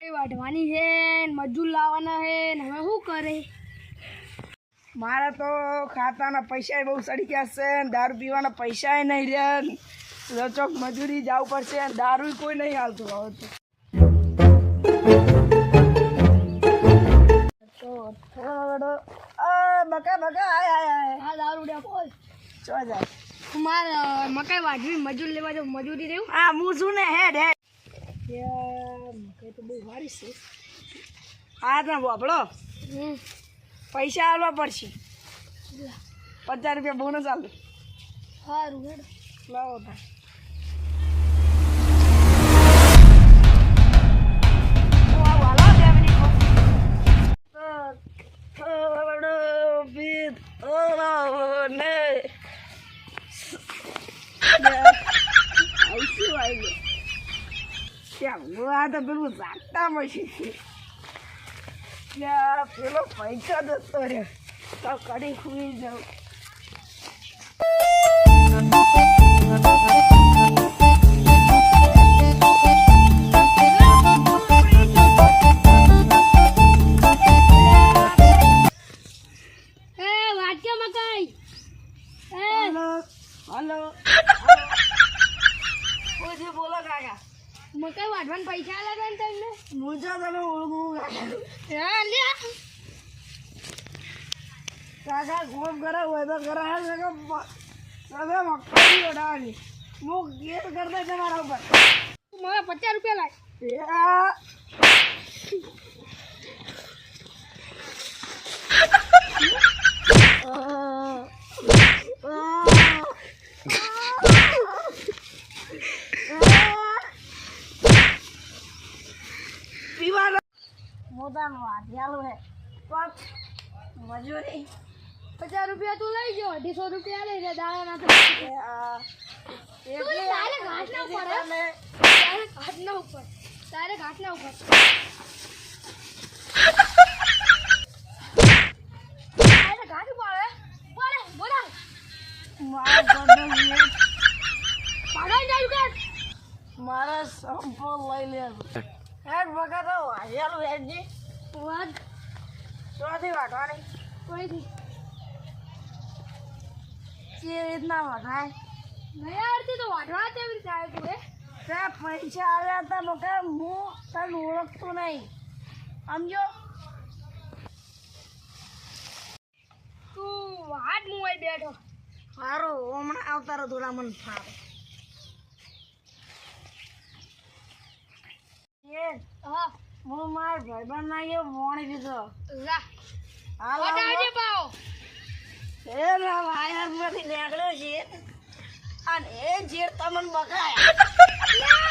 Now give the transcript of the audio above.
વાઢવાની છે મજૂર લાવવાના છે ને હવે શું કરે મારા તો ખાતાના પૈસા બહુ સડી ગયા છે ને દારૂ પીવાના પૈસા નહીં રહ્યા રચોક મજૂરી જવું પડશે અને દારૂ કોઈ નહીં હાલતું હવે તો થોડો બકા બકા આય આય આય હા દારૂ ડે બોલ ચો જાય મારે મકાઈ વાઢવી મજૂર લેવા જાવ મજૂરી દેવું હા હું છું ને હેડ હેડ મકાઈ તો બહુ સારી છે હા ના બોબળો પૈસા આલવા પડશે 50 રૂપિયા બોનસ આલ સારું હેડ લાવો તા આ તો પેલું જાગતા મશી પેલો પૈસા જતો રહ્યો તો કડી ખુલી જાઉં હલો બોલો કાકા મકાઈ વાઢવાના પૈસા આલ્યા હતા ને તમને મુજા તમે ઓળખું હા લ્યા કાકા કોમ કરે હોય તો કરે તમે મકાઈ ઓડાવવાની હું ગેર કરતા તમારા ઉપર મને 50 રૂપિયા લાગ મોટા વાઢિયાલું હે મજૂરી 50 રૂપિયા તું લઈ જો 250 રૂપિયા લઈ લે દાડા ના તારે ઘાટ ના ઉપર મારા સંપો લઈ લે હેડ વખત વાઢિયાલું હેડજી વાત ચોથી વાઢવાની કોઈથી જે રીતના વઢાય નહીં આવડતી તો વાઢવા કેવી રીતે આવે તું ત્યાં પૈસા આવ્યા હતા મોટા હું તને ઓળખતું નહીં સમજો તું વાટ હું અહીં બેઠો સારું હમણાં આવતા રહો થોડા મને ફાવે હા હું મારા ભાઈબંધ ના ગયો મોણી દીધો લા હાલ વટાવજે પાઓ એ ના વાયર માંથી નીકળ્યો છે અને એ જેડ તમને બકાયા